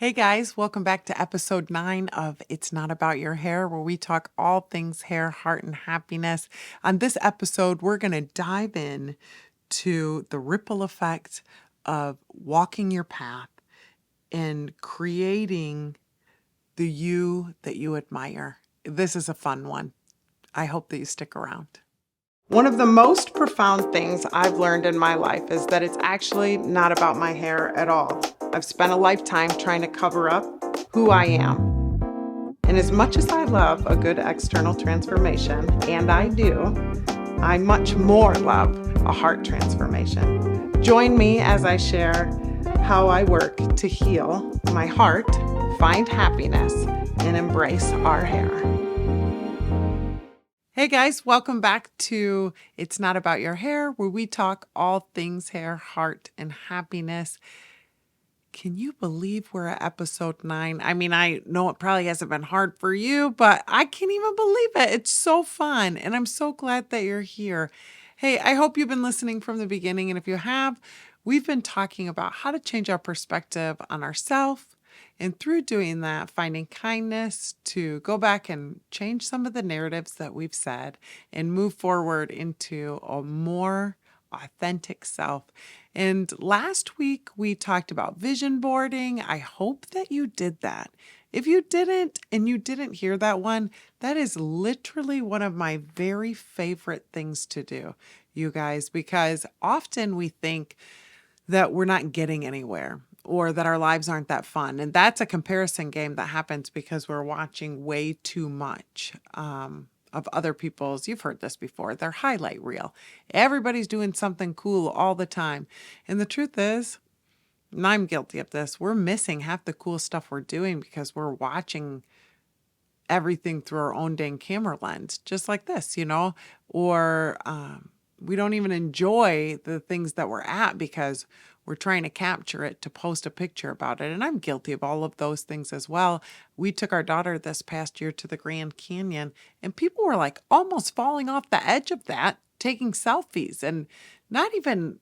Hey guys, welcome back to episode 9 of It's Not About Your Hair, where we talk all things hair, heart, and happiness. On this episode, we're going to dive in to the ripple effect of walking your path and creating the you that you admire. This is a fun one. I hope that you stick around. One of the most profound things I've learned in my life is that it's actually not about my hair at all. I've spent a lifetime trying to cover up who I am. And as much as I love a good external transformation, and I do, I much more love a heart transformation. Join me as I share how I work to heal my heart, find happiness, and embrace our hair. Hey guys, welcome back to It's Not About Your Hair, where we talk all things hair, heart, and happiness. Can you believe we're at episode 9? I mean, I know it probably hasn't been hard for you, but I can't even believe it. It's so fun, and I'm so glad that you're here. Hey, I hope you've been listening from the beginning, and if you have, we've been talking about how to change our perspective on ourselves, and through doing that, finding kindness to go back and change some of the narratives that we've said and move forward into a more authentic self. And last week we talked about vision boarding. I hope that you did that. If you didn't and you didn't hear that one, that is literally one of my very favorite things to do, you guys, because often we think that we're not getting anywhere or that our lives aren't that fun. And that's a comparison game that happens because we're watching way too much of other people's, you've heard this before, their highlight reel. Everybody's doing something cool all the time. And the truth is, and I'm guilty of this, we're missing half the cool stuff we're doing because we're watching everything through our own dang camera lens, just like this, or we don't even enjoy the things that we're at because we're trying to capture it to post a picture about it. And I'm guilty of all of those things as well. We took our daughter this past year to the Grand Canyon, and people were like almost falling off the edge of that, taking selfies and not even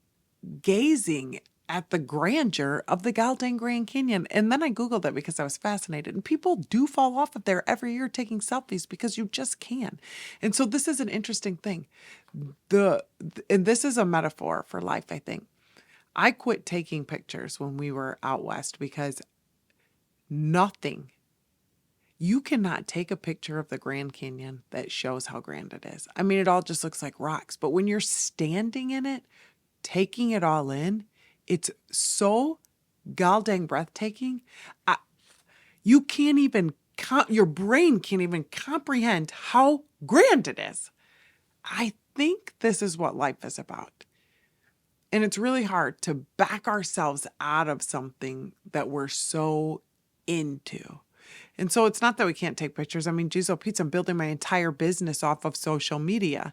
gazing at the grandeur of the goddamn Grand Canyon. And then I Googled it because I was fascinated. And people do fall off of there every year taking selfies because you just can. And so this is an interesting thing. And this is a metaphor for life, I think. I quit taking pictures when we were out west because you cannot take a picture of the Grand Canyon that shows how grand it is. I mean, it all just looks like rocks. But when you're standing in it, taking it all in, it's so goddamn breathtaking. You can't even, your brain can't even comprehend how grand it is. I think this is what life is about. And it's really hard to back ourselves out of something that we're so into. And so it's not that we can't take pictures. I mean, geez, oh, Pete, I'm building my entire business off of social media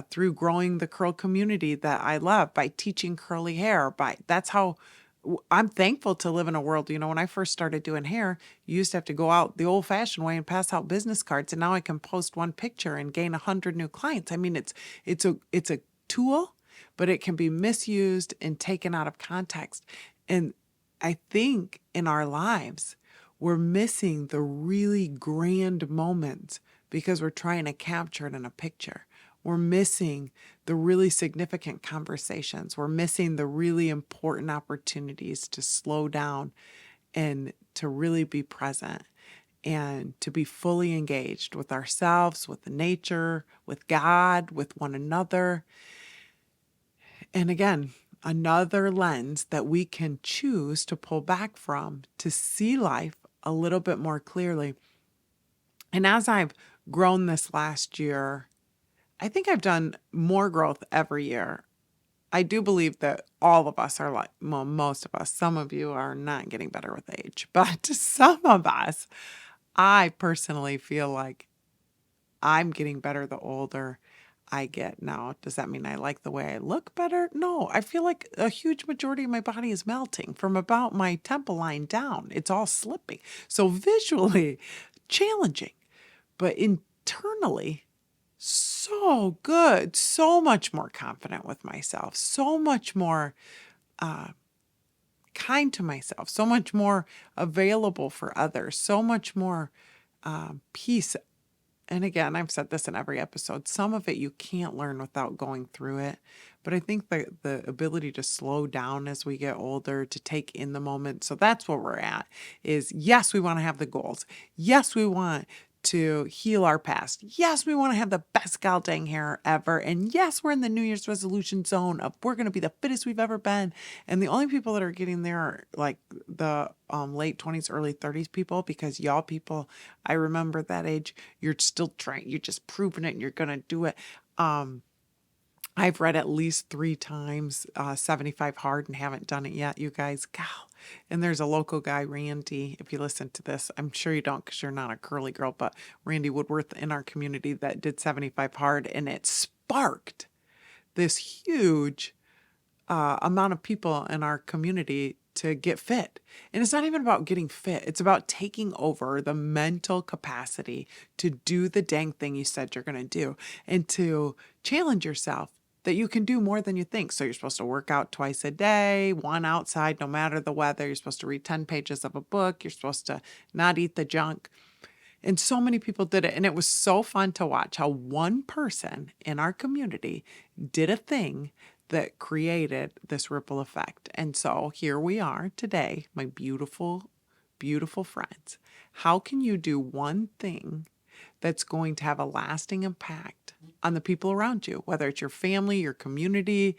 through growing the curl community that I love, by teaching curly hair. That's how I'm thankful to live in a world. When I first started doing hair, you used to have to go out the old fashioned way and pass out business cards. And now I can post one picture and gain 100 new clients. I mean, it's a tool, but it can be misused and taken out of context. And I think in our lives, we're missing the really grand moments because we're trying to capture it in a picture. We're missing the really significant conversations. We're missing the really important opportunities to slow down and to really be present and to be fully engaged with ourselves, with nature, with God, with one another. And again, another lens that we can choose to pull back from to see life a little bit more clearly. And as I've grown this last year, I think I've done more growth every year. I do believe that all of us are like, well, most of us, some of you are not getting better with age, but some of us, I personally feel like I'm getting better the older I get. Now, does that mean I like the way I look better? No, I feel like a huge majority of my body is melting from about my temple line down. It's all slipping. So visually challenging, but internally so good, so much more confident with myself, so much more kind to myself, so much more available for others, so much more peace. And again, I've said this in every episode, some of it you can't learn without going through it. But I think the ability to slow down as we get older, to take in the moment. So that's where we're at is yes, we want to have the goals. Yes, we want to heal our past. Yes, we want to have the best gal dang hair ever. And yes, we're in the New Year's resolution zone of we're going to be the fittest we've ever been. And the only people that are getting there are like the late 20s, early 30s people, because y'all people, I remember that age, you're still trying, you're just proving it and you're going to do it. I've read at least 3 times 75 Hard and haven't done it yet, you guys. Gal. And there's a local guy, Randy, if you listen to this, I'm sure you don't because you're not a curly girl, but Randy Woodworth in our community that did 75 Hard, and it sparked this huge amount of people in our community to get fit. And it's not even about getting fit. It's about taking over the mental capacity to do the dang thing you said you're going to do and to challenge yourself that you can do more than you think. So you're supposed to work out twice a day, one outside, no matter the weather. You're supposed to read 10 pages of a book. You're supposed to not eat the junk. And so many people did it. And it was so fun to watch how one person in our community did a thing that created this ripple effect. And so here we are today, my beautiful, beautiful friends. How can you do one thing that's going to have a lasting impact on the people around you, whether it's your family, your community,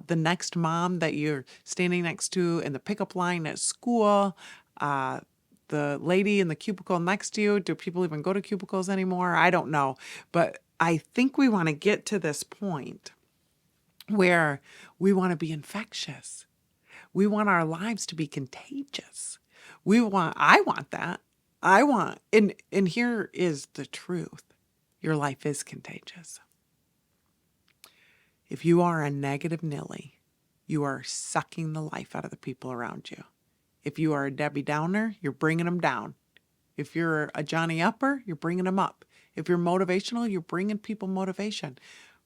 the next mom that you're standing next to in the pickup line at school, the lady in the cubicle next to you? Do people even go to cubicles anymore? I don't know. But I think we want to get to this point where we want to be infectious. We want our lives to be contagious. I want that. And here is the truth. Your life is contagious. If you are a negative Nelly, you are sucking the life out of the people around you. If you are a Debbie Downer, you're bringing them down. If you're a Johnny Upper, you're bringing them up. If you're motivational, you're bringing people motivation.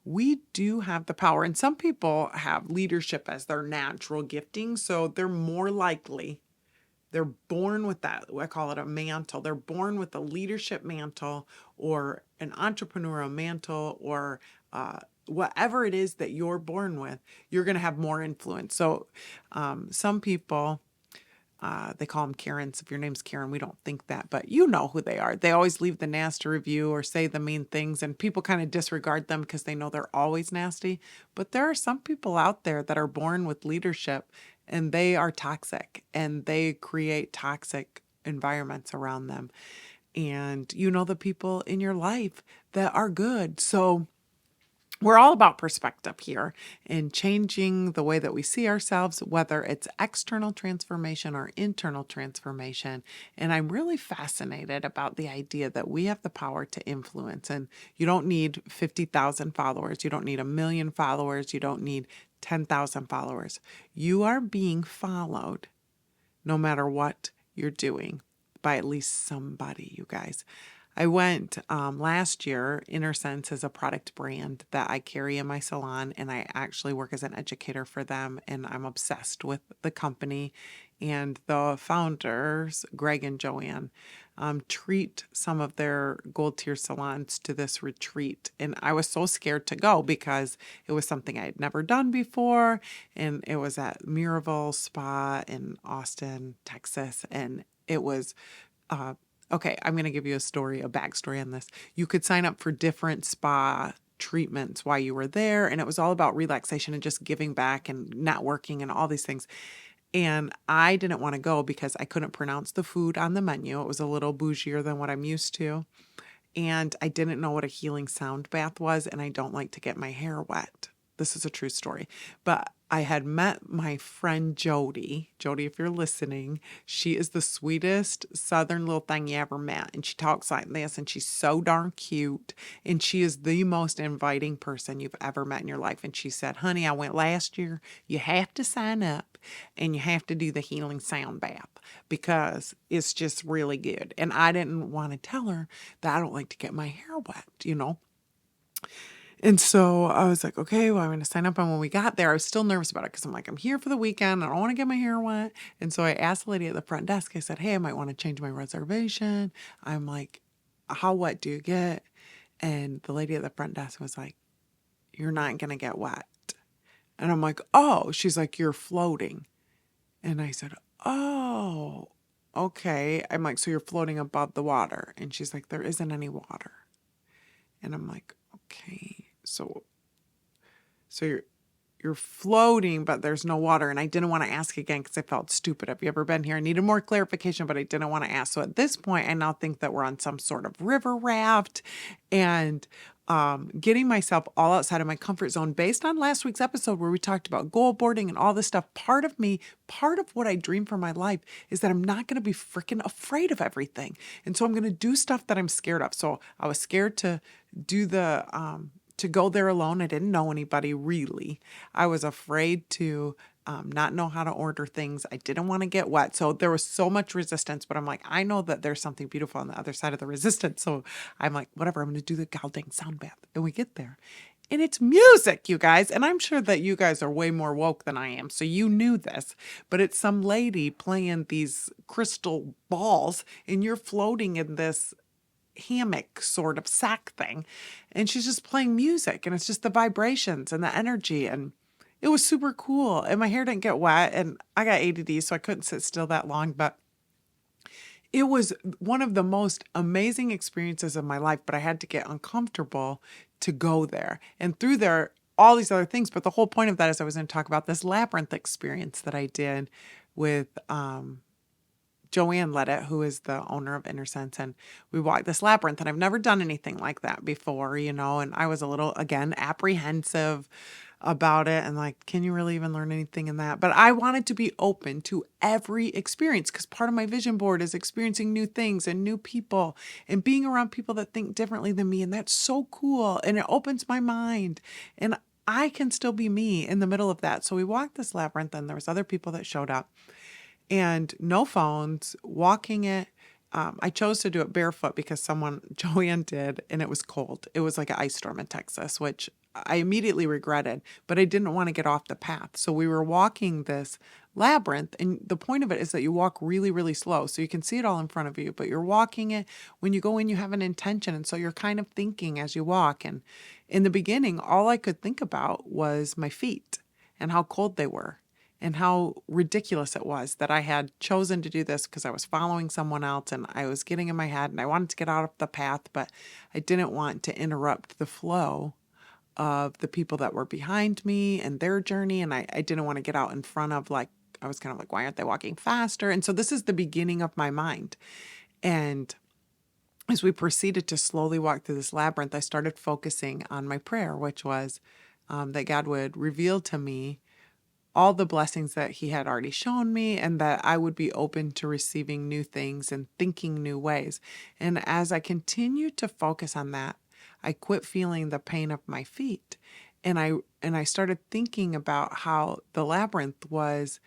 We do have the power. And some people have leadership as their natural gifting. So they're more likely, they're born with that. I call it a mantle. They're born with a leadership mantle or an entrepreneurial mantle or whatever it is that you're born with, you're going to have more influence. So some people, they call them Karens. If your name's Karen, we don't think that, but you know who they are. They always leave the nasty review or say the mean things, and people kind of disregard them because they know they're always nasty. But there are some people out there that are born with leadership, and they are toxic, and they create toxic environments around them. And you know the people in your life that are good. So we're all about perspective here and changing the way that we see ourselves, whether it's external transformation or internal transformation. And I'm really fascinated about the idea that we have the power to influence. And you don't need 50,000 followers. You don't need 1 million followers. You don't need 10,000 followers. You are being followed no matter what you're doing by at least somebody, you guys. I went last year. Inner Sense is a product brand that I carry in my salon, and I actually work as an educator for them, and I'm obsessed with the company. And the founders, Greg and Joanne, treat some of their gold tier salons to this retreat. And I was so scared to go because it was something I had never done before. And it was at Miraval Spa in Austin, Texas. And it was okay, I'm going to give you a backstory on this. You could sign up for different spa treatments while you were there, and it was all about relaxation and just giving back and networking and all these things. And I didn't want to go because I couldn't pronounce the food on the menu. It was a little bougier than what I'm used to. And I didn't know what a healing sound bath was, and I don't like to get my hair wet. This is a true story. But I had met my friend Jody. Jody, if you're listening, she is the sweetest southern little thing you ever met. And she talks like this, and she's so darn cute. And she is the most inviting person you've ever met in your life. And she said, honey, I went last year. You have to sign up, and you have to do the healing sound bath because it's just really good. And I didn't want to tell her that I don't like to get my hair wet, And so I was like, okay, well, I'm going to sign up. And when we got there, I was still nervous about it because I'm like, I'm here for the weekend. I don't want to get my hair wet. And so I asked the lady at the front desk, I said, hey, I might want to change my reservation. I'm like, how wet do you get? And the lady at the front desk was like, you're not going to get wet. And I'm like, oh, she's like, you're floating. And I said, oh, okay. I'm like, so you're floating above the water. And she's like, there isn't any water. And I'm like, okay, so you're floating, but there's no water. And I didn't want to ask again because I felt stupid. Have you ever been here? I needed more clarification, but I didn't want to ask. So at this point, I now think that we're on some sort of river raft and getting myself all outside of my comfort zone based on last week's episode where we talked about goal boarding and all this stuff. Part of me, part of what I dream for my life is that I'm not going to be freaking afraid of everything. And so I'm going to do stuff that I'm scared of. So I was scared to do to go there alone. I didn't know anybody really. I was afraid to not know how to order things. I didn't want to get wet. So there was so much resistance, but I'm like, I know that there's something beautiful on the other side of the resistance. So I'm like, whatever, I'm going to do the goddamn sound bath. And we get there. And it's music, you guys. And I'm sure that you guys are way more woke than I am. So you knew this. But it's some lady playing these crystal balls, and you're floating in this hammock sort of sack thing. And she's just playing music, and it's just the vibrations and the energy. And it was super cool. And my hair didn't get wet, and I got ADD, so I couldn't sit still that long. But it was one of the most amazing experiences of my life, but I had to get uncomfortable to go there. And through there, all these other things. But the whole point of that is I was going to talk about this labyrinth experience that I did with Joanne led it, who is the owner of Inner Sense, and we walked this labyrinth, and I've never done anything like that before, and I was a little, again, apprehensive about it, and like, can you really even learn anything in that? But I wanted to be open to every experience because part of my vision board is experiencing new things and new people and being around people that think differently than me, and that's so cool, and it opens my mind, and I can still be me in the middle of that. So we walked this labyrinth, and there was other people that showed up and no phones, walking it. I chose to do it barefoot because Joanne did, and it was cold. It was like an ice storm in Texas, which I immediately regretted, but I didn't want to get off the path. So we were walking this labyrinth, and the point of it is that you walk really, really slow. So you can see it all in front of you, but you're walking it. When you go in, you have an intention. And so you're kind of thinking as you walk. And in the beginning, all I could think about was my feet and how cold they were, and how ridiculous it was that I had chosen to do this because I was following someone else and I was getting in my head and I wanted to get out of the path, but I didn't want to interrupt the flow of the people that were behind me and their journey. And I didn't want to get out in front of, like, I was kind of like, why aren't they walking faster? And so this is the beginning of my mind. And as we proceeded to slowly walk through this labyrinth, I started focusing on my prayer, which was that God would reveal to me all the blessings that he had already shown me, and that I would be open to receiving new things and thinking new ways. And as I continued to focus on that, I quit feeling the pain of my feet. And I started thinking about how the labyrinth was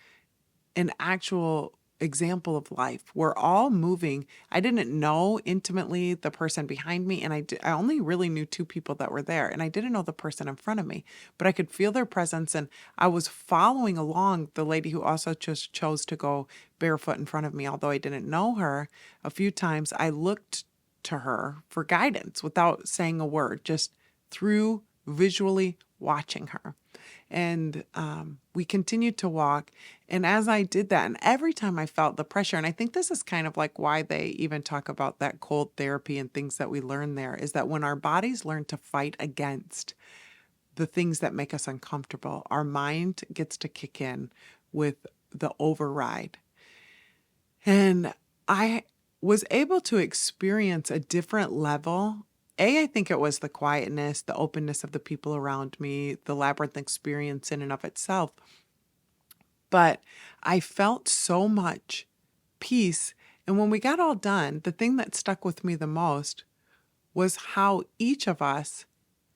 an actual example of life. We're all moving. I didn't know intimately the person behind me, and I only really knew two people that were there, and I didn't know the person in front of me, but I could feel their presence, and I was following along the lady who also just chose to go barefoot in front of me. Although I didn't know her, a few times I looked to her for guidance without saying a word, just through visually watching her. And we continued to walk. And as I did that, and every time I felt the pressure, and I think this is kind of like why they even talk about that cold therapy and things that we learn there, is that when our bodies learn to fight against the things that make us uncomfortable, our mind gets to kick in with the override. And I was able to experience a different level. I think it was the quietness, the openness of the people around me, the labyrinth experience in and of itself. But I felt so much peace. And when we got all done, the thing that stuck with me the most was how each of us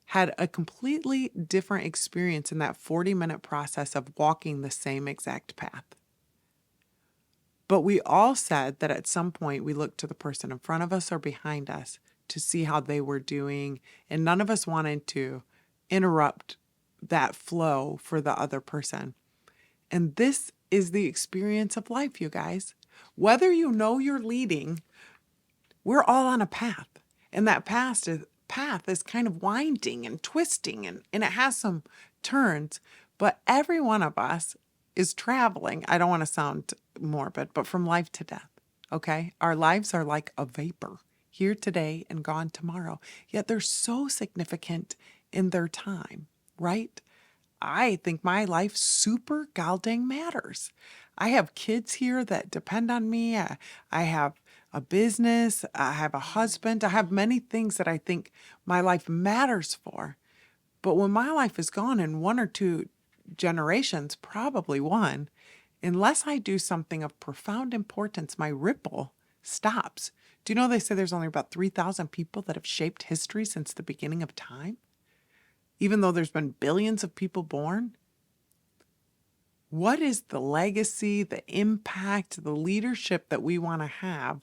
had a completely different experience in that 40-minute process of walking the same exact path. But we all said that at some point we looked to the person in front of us or behind us to see how they were doing. And none of us wanted to interrupt that flow for the other person. And this is the experience of life, you guys. Whether you know you're leading, we're all on a path. And that path is kind of winding and twisting, and it has some turns. But every one of us is traveling. I don't want to sound morbid, but from life to death. Okay? Our lives are like a vapor, here today and gone tomorrow. Yet they're so significant in their time, right? I think my life super goddamn matters. I have kids here that depend on me. I have a business. I have a husband. I have many things that I think my life matters for. But when my life is gone in 1 or 2 generations, probably one, unless I do something of profound importance, my ripple stops. Do you know they say there's only about 3,000 people that have shaped history since the beginning of time? Even though there's been billions of people born? What is the legacy, the impact, the leadership that we want to have?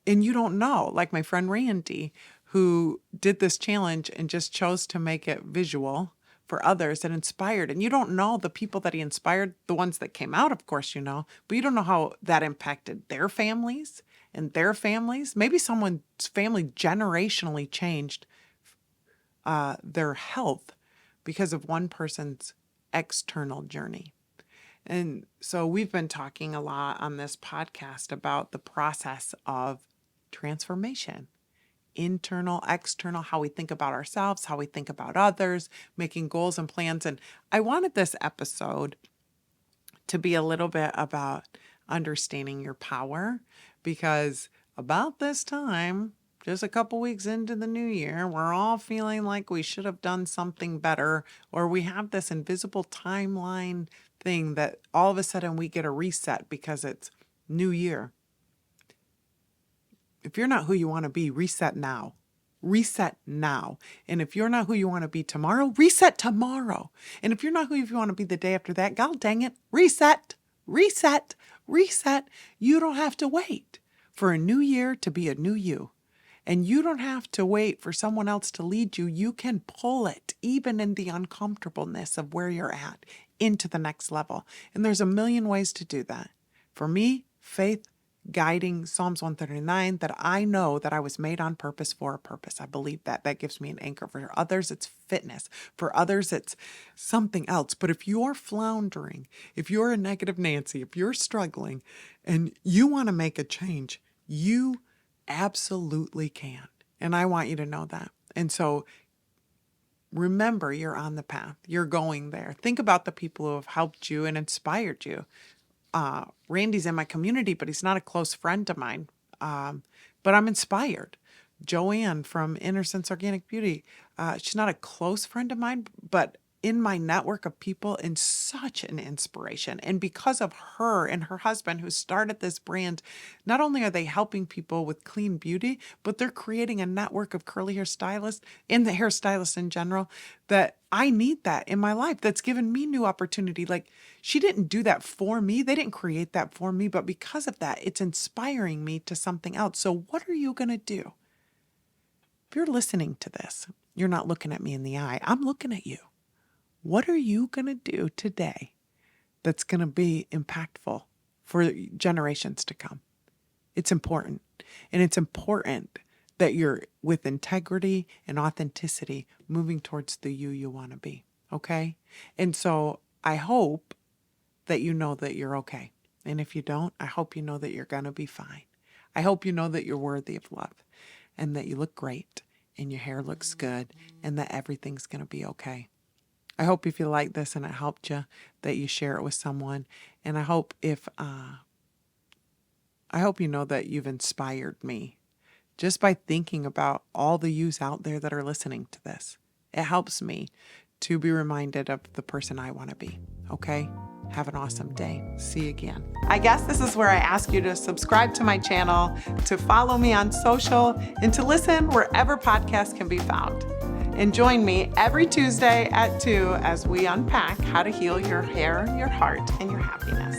And you don't know, like my friend Randy, who did this challenge and just chose to make it visual for others and inspired. And you don't know the people that he inspired, the ones that came out, of course, you know, but you don't know how that impacted their families and their families. Maybe someone's family generationally changed their health because of one person's external journey. And so we've been talking a lot on this podcast about the process of transformation, internal, external, how we think about ourselves, how we think about others, making goals and plans. And I wanted this episode to be a little bit about understanding your power, because about this time, just a couple weeks into the new year, we're all feeling like we should have done something better, or we have this invisible timeline thing that all of a sudden we get a reset because it's new year. If you're not who you want to be, reset now. Reset now. And if you're not who you want to be tomorrow, reset tomorrow. And if you're not who you want to be the day after that, God dang it, reset, reset, reset. You don't have to wait for a new year to be a new you. And you don't have to wait for someone else to lead you. You can pull it, even in the uncomfortableness of where you're at, into the next level. And there's a million ways to do that. For me, faith, guiding Psalms 139, that I know that I was made on purpose for a purpose. I believe that. That gives me an anchor. For others, it's fitness. For others, it's something else. But if you're floundering, if you're a negative Nancy, if you're struggling and you want to make a change, you absolutely can. And I want you to know that. And so remember, you're on the path. You're going there. Think about the people who have helped you and inspired you. Randy's in my community, but he's not a close friend of mine. But I'm inspired. Joanne from Inner Sense Organic Beauty. She's not a close friend of mine, but in my network of people, and such an inspiration. And because of her and her husband who started this brand, not only are they helping people with clean beauty, but they're creating a network of curly hair stylists and the hairstylists in general, that I need that in my life. That's given me new opportunity. Like, she didn't do that for me. They didn't create that for me, but because of that, it's inspiring me to something else. So what are you going to do? If you're listening to this, you're not looking at me in the eye. I'm looking at you. What are you going to do today that's going to be impactful for generations to come? It's important. And it's important that you're with integrity and authenticity moving towards the you want to be. Okay? And so I hope that you know that you're okay. And if you don't, I hope you know that you're going to be fine. I hope you know that you're worthy of love and that you look great and your hair looks good and that everything's going to be okay. I hope if you like this and it helped you, that you share it with someone. And I hope you know that you've inspired me just by thinking about all the yous out there that are listening to this. It helps me to be reminded of the person I want to be. Okay? Have an awesome day. See you again. I guess this is where I ask you to subscribe to my channel, to follow me on social, and to listen wherever podcasts can be found. And join me every Tuesday at 2 as we unpack how to heal your hair, your heart, and your happiness.